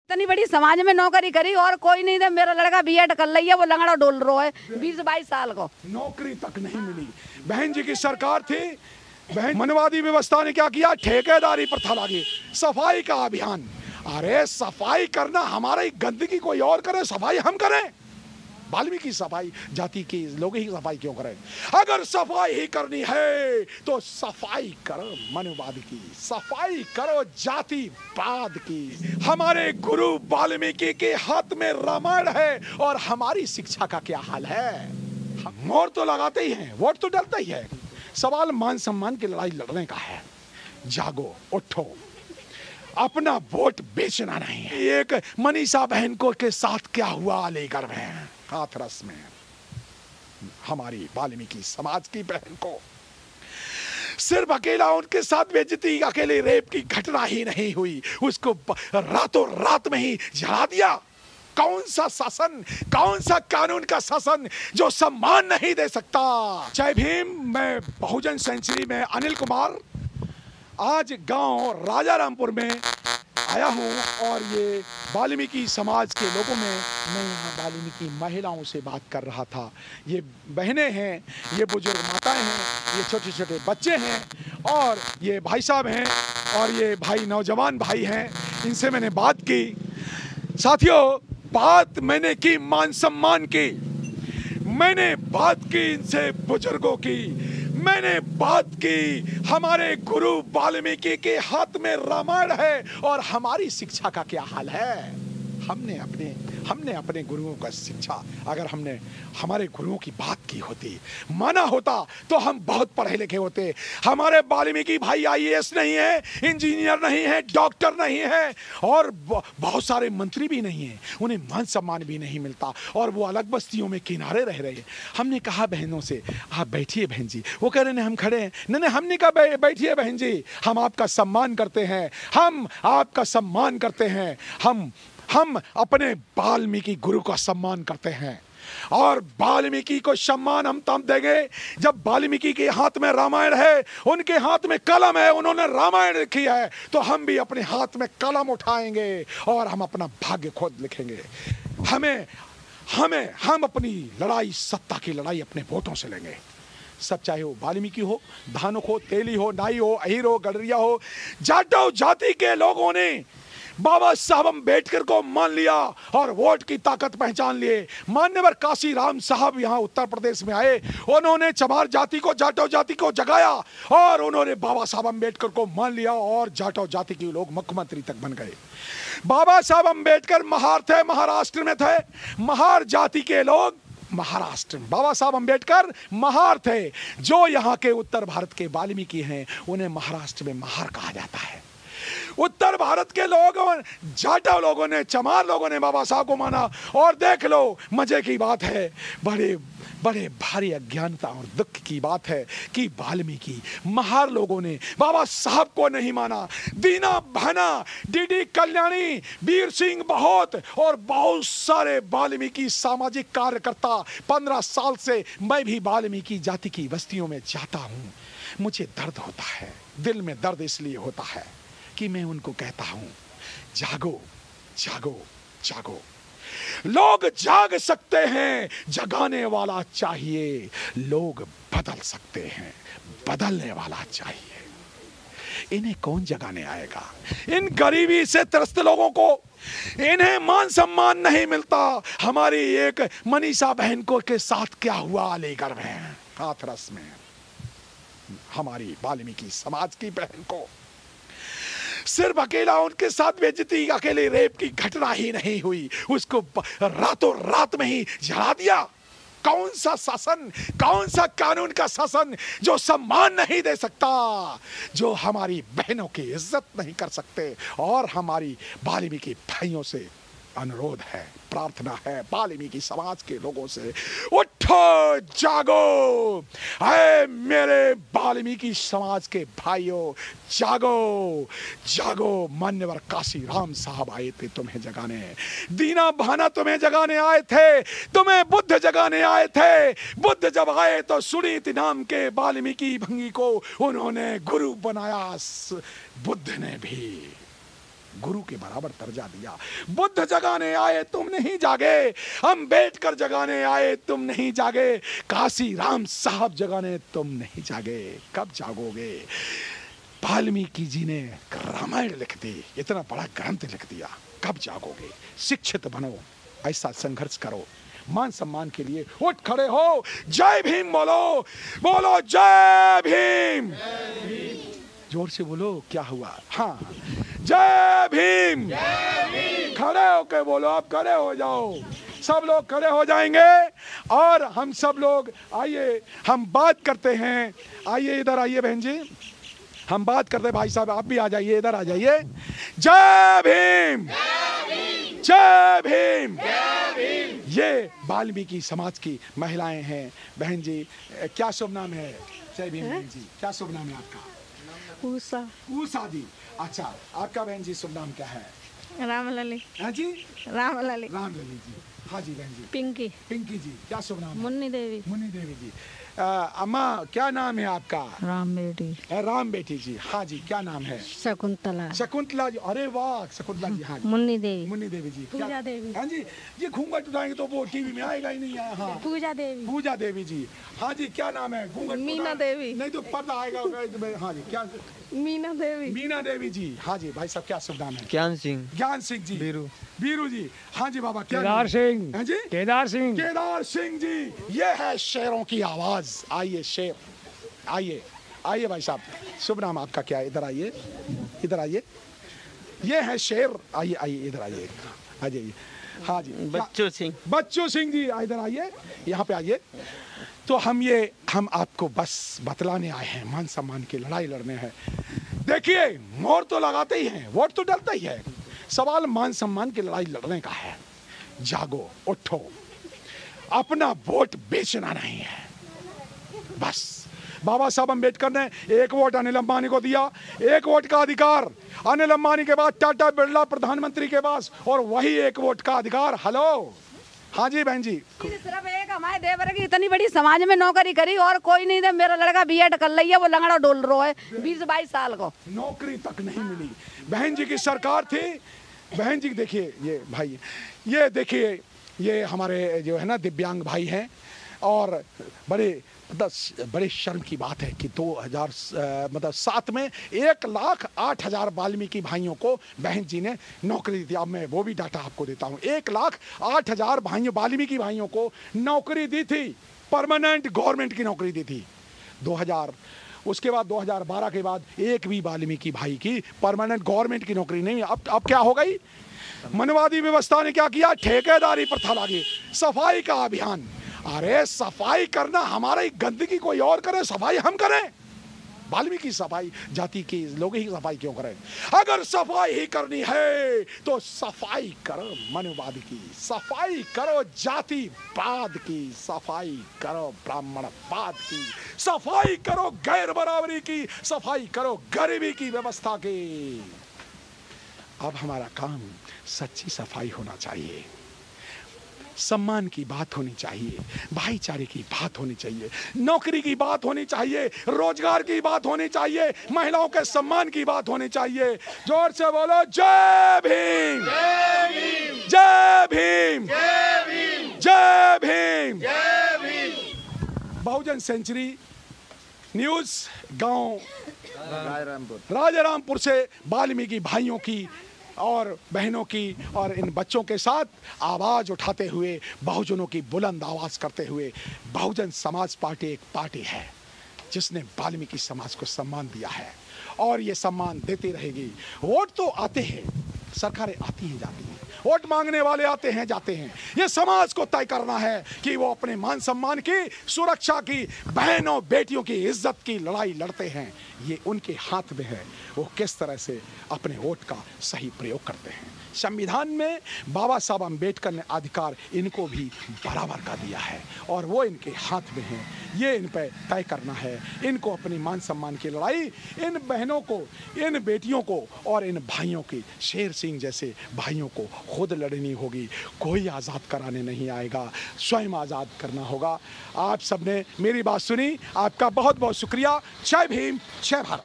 इतनी बड़ी समाज में नौकरी करी और कोई नहीं दे। मेरा लड़का बीएड कर लिया है, वो लंगड़ा डोल रहा है 20-22 साल को, नौकरी तक नहीं मिली। बहन जी की सरकार थी, बहन मनवादी व्यवस्था ने क्या किया, ठेकेदारी प्रथा लागी, सफाई का अभियान। अरे सफाई करना हमारी गंदगी कोई और करे, सफाई हम करें। वाल्मीकि सफाई जाति के लोग ही सफाई क्यों करें? अगर सफाई ही करनी है तो सफाई करो मनवाद की, सफाई करो जातिवाद की। हमारे गुरु वाल्मीकि के हाथ में रामायण है और हमारी शिक्षा का क्या हाल है? मोहर तो लगाते ही हैं, वोट तो डलता ही है। सवाल मान सम्मान की लड़ाई लड़ने का है। जागो, उठो, अपना वोट बेचना नहीं है। एक मनीषा बहन को के साथ क्या हुआ अलीगढ़ में, हाथरस में, हमारी वाल्मीकि समाज की बहन को सिर्फ अकेला उनके साथ बेइज्जती, अकेले रेप की घटना ही नहीं हुई, उसको रातों रात में ही जला दिया। कौन सा शासन, कौन सा कानून का शासन जो सम्मान नहीं दे सकता? जय भीम। मैं बहुजन सेंचुरी में अनिल कुमार आज गांव राजारामपुर में आया हूं और ये वाल्मीकि समाज के लोगों में मैं यहाँ वाल्मीकि महिलाओं से बात कर रहा था। ये बहनें हैं, ये बुजुर्ग माताएं हैं, ये छोटे छोटे बच्चे हैं और ये भाई साहब हैं और ये भाई नौजवान भाई हैं। इनसे मैंने बात की। साथियों, बात मैंने की मान सम्मान की, मैंने बात की इनसे बुजुर्गों की, मैंने बात की हमारे गुरु वाल्मीकि के हाथ में रामायण है और हमारी शिक्षा का क्या हाल है? हमने अपने गुरुओं का शिक्षा, अगर हमने हमारे गुरुओं की बात की होती, माना होता, तो हम बहुत पढ़े लिखे होते। हमारे वाल्मीकि भाई आईएएस नहीं है, इंजीनियर नहीं है, डॉक्टर नहीं है और बहुत सारे मंत्री भी नहीं है। उन्हें मान सम्मान भी नहीं मिलता और वो अलग बस्तियों में किनारे रह रहे हैं। हमने कहा बहनों से, आप बैठिए बहन जी। वो कह रहे हैं हम खड़े हैं। नहीं, हमने कहा बैठिए बहन जी, हम आपका सम्मान करते हैं, हम आपका सम्मान करते हैं। हम अपने वाल्मीकि गुरु का सम्मान करते हैं और वाल्मीकि को सम्मान हम तब देंगे जब वाल्मीकि के हाथ में रामायण है, उनके हाथ में कलम है, उन्होंने रामायण लिखी है, तो हम भी अपने हाथ में कलम उठाएंगे और हम अपना भाग्य खुद लिखेंगे। हम अपनी लड़ाई, सत्ता की लड़ाई अपने वोटों से लेंगे। सब चाहे वो वाल्मीकि हो, धानुक हो, तेली हो, नाई हो, अहीर हो, गडरिया हो, जाटो जाति के लोगों ने बाबा साहब अम्बेडकर को मान लिया और वोट की ताकत पहचान लिए। मान्यवर काशी राम साहब यहाँ उत्तर प्रदेश में आए, उन्होंने चमार जाति को, जाटो जाति को जगाया और उन्होंने बाबा साहब अम्बेडकर को मान लिया और जाटो जाति के लोग मुख्यमंत्री तक बन गए। बाबा साहब अम्बेडकर महार थे, महाराष्ट्र में थे। महार जाति के लोग महाराष्ट्र में, बाबा साहब अम्बेडकर महार थे। जो यहाँ के उत्तर भारत के वाल्मीकि हैं, उन्हें महाराष्ट्र में महार कहा जाता है। उत्तर भारत के लोगों, जाटा लोगों ने, चमार लोगों ने बाबा साहब को माना। और देख लो, मजे की बात है, बड़े बड़े भारी अज्ञानता और दुख की बात है कि वाल्मीकि महार लोगों ने बाबा साहब को नहीं माना। दीना भाना, डीडी कल्याणी, वीर सिंह बहुत और बहुत सारे वाल्मीकि सामाजिक कार्यकर्ता, 15 साल से मैं भी वाल्मीकि जाति की बस्तियों में जाता हूं। मुझे दर्द होता है, दिल में दर्द इसलिए होता है कि मैं उनको कहता हूं, जागो जागो जागो। लोग जाग सकते हैं, जगाने वाला चाहिए। लोग बदल सकते हैं, बदलने वाला चाहिए। इन्हें कौन जगाने आएगा? इन गरीबी से त्रस्त लोगों को इन्हें मान सम्मान नहीं मिलता। हमारी एक मनीषा बहन को के साथ क्या हुआ अलीगढ़ में, हाथरस में, हमारी वाल्मीकि समाज की बहन को सिर्फ अकेला उनके साथ बेइज्जती, अकेले रेप की घटना ही नहीं हुई, उसको रातों रात में ही जला दिया। कौन सा शासन, कौन सा कानून का शासन जो सम्मान नहीं दे सकता, जो हमारी बहनों की इज्जत नहीं कर सकते? और हमारी वाल्मीकि भाइयों से अनुरोध है, प्रार्थना है वाल्मीकि समाज के लोगों से, उठो जागो। ऐ मेरे वाल्मीकि समाज के भाइयों, जागो जागो। मान्यवर काशी राम साहब आए थे तुम्हें जगाने, दीना भाना तुम्हें जगाने आए थे, तुम्हें बुद्ध जगाने आए थे। बुद्ध जब आए तो सुनीति नाम के वाल्मीकि भंगी को उन्होंने गुरु बनाया। बुद्ध ने भी गुरु के बराबर दर्जा दिया। बुद्ध जगाने आए तुम नहीं जागे, अम्बेडकर जगाने आए तुम नहीं जागे, काशी राम साहब जगाने तुम नहीं जागे, कब जागोगे? वाल्मीकि जी ने रामायण लिख दी, इतना बड़ा ग्रंथ लिख दिया, कब जागोगे? शिक्षित बनो, ऐसा संघर्ष करो, मान सम्मान के लिए उठ खड़े हो, जय भीम बोलो, बोलो जय भीम, जोर से बोलो, क्या हुआ? हाँ, जय भीम, खड़े होके बोलो, आप खड़े हो जाओ, सब लोग खड़े हो जाएंगे और हम सब लोग आइए हम बात करते हैं। आइए इधर आइए बहन जी, हम बात करते हैं। भाई साहब आप भी आ जाइए, इधर आ जाइए। जय भीम, जय भीम, ये वाल्मीकि समाज की महिलाएं हैं। बहन जी क्या शुभ नाम है? जय भीम बहन जी, क्या शुभ नाम है आपका? उषा। उषा जी, अच्छा आपका बहन जी शुभ नाम क्या है? रामलली। हाँ जी, रामलली। रामलली जी। हाँ जी बहन जी। पिंकी। पिंकी जी, क्या शुभ नाम है? मुन्नी देवी। मुन्नी देवी जी। अम्मा क्या नाम है आपका? राम बेटी। राम बेटी जी। हाँ जी, क्या नाम है? शकुंतला। शकुंतला जी, अरे वाह शकुंतला जी। हाँ जी, मुन्नी देवी। मुन्नी देवी जी। पूजा देवी। हाँ जी, ये घूंघट उठाएंगे तो वो टीवी में आएगा ही नहीं। हाँ, पूजा देवी। पूजा देवी जी। हाँ जी, क्या नाम है? घूंघट मीना देवी। नहीं तो पर्दा आएगा। हाँ जी, क्या? मीना देवी। मीना देवी जी। हाँ जी भाई साहब, क्या शुभ नाम है? ज्ञान सिंह। ज्ञान सिंह जी। बीरू। बीरू जी। हाँ जी बाबा, क्या? केदार सिंह। हाँ जी, केदार सिंह। केदार सिंह जी। ये है शेरों की आवाज। आइए शेर, आइए आइए भाई साहब, शुभ नाम आपका क्या है? इधर आइए, इधर आइए, ये है शेर। आइए आइए इधर आइए, आ जाइए। हाँ जी, बच्चू सिंह। बच्चू सिंह जी इधर आइए, यहाँ पे आइए। तो हम आपको बस बतलाने आए हैं, मान सम्मान की लड़ाई लड़ने हैं। देखिए मोहर तो लगाते ही हैं, वोट तो डलता ही है, सवाल मान सम्मान की लड़ाई लड़ने का है। जागो, उठो, अपना वोट बेचना नहीं है। बस बाबा साहब अम्बेडकर ने एक वोट अनिल अंबानी को दिया, एक वोट का अधिकार अनिल अंबानी के बाद टाटा बिरला प्रधानमंत्री के पास, और वही एक वोट का अधिकार। हेलो, हाँ जी बहन जी। सिर्फ एक हमारे देवर की इतनी बड़ी समाज में नौकरी करी और कोई नहीं दे। मेरा लड़का बीएड कर लिया, वो लंगड़ा डोल रहा है 20-22 साल को, नौकरी तक नहीं मिली। बहन जी की सरकार थी। बहन जी देखिए, ये भाई, ये देखिए, ये हमारे जो है ना दिव्यांग भाई हैं, और बड़े शर्म की बात है कि 2007 में 1,08,000 वाल्मीकि भाइयों को बहन जी ने नौकरी दी थी। अब मैं वो भी डाटा आपको देता हूँ। 1,08,000 वाल्मीकि भाइयों को नौकरी दी थी, परमानेंट गवर्नमेंट की नौकरी दी थी 2000। उसके बाद 2012 के बाद एक भी वाल्मीकि भाई की परमानेंट गवर्नमेंट की नौकरी नहीं। अब क्या हो गई? मनवादी व्यवस्था ने क्या किया? ठेकेदारी प्रथा लागी, सफाई का अभियान। अरे सफाई करना हमारा ही, गंदगी कोई और करे, सफाई हम करें? वाल्मीकि सफाई जाति के लोग ही सफाई क्यों करें? अगर सफाई ही करनी है तो सफाई करो मनवाद की, सफाई करो जातिवाद की, सफाई करो ब्राह्मणवाद की, सफाई करो गैर बराबरी की, सफाई करो गरीबी की व्यवस्था की। अब हमारा काम सच्ची सफाई होना चाहिए, सम्मान की बात होनी चाहिए, भाईचारे की बात होनी चाहिए, नौकरी की बात होनी चाहिए, रोजगार की बात होनी चाहिए, महिलाओं के सम्मान की बात होनी चाहिए। जोर से बोलो जय भीम, जय भीम, जय भीम। बहुजन सेंचुरी न्यूज गांव राजारामपुर से वाल्मीकि भाइयों की और बहनों की और इन बच्चों के साथ आवाज़ उठाते हुए, बहुजनों की बुलंद आवाज़ करते हुए, बहुजन समाज पार्टी एक पार्टी है जिसने वाल्मीकि समाज को सम्मान दिया है और ये सम्मान देती रहेगी। वोट तो आते हैं, सरकारें आती हैं जाती हैं, वोट मांगने वाले आते हैं जाते हैं। ये समाज को तय करना है कि वो अपने मान सम्मान की सुरक्षा की, बहनों बेटियों की इज्जत की लड़ाई लड़ते हैं। ये उनके हाथ में है, वो किस तरह से अपने वोट का सही प्रयोग करते हैं। संविधान में बाबा साहब अम्बेडकर ने अधिकार इनको भी बराबर का दिया है और वो इनके हाथ में है। ये इन पे तय करना है, इनको अपनी मान सम्मान की लड़ाई इन बहनों को, इन बेटियों को और इन भाइयों की, शेर सिंह जैसे भाइयों को खुद लड़नी होगी। कोई आज़ाद कराने नहीं आएगा, स्वयं आज़ाद करना होगा। आप सबने मेरी बात सुनी, आपका बहुत बहुत शुक्रिया। जय भीम, जय भारत।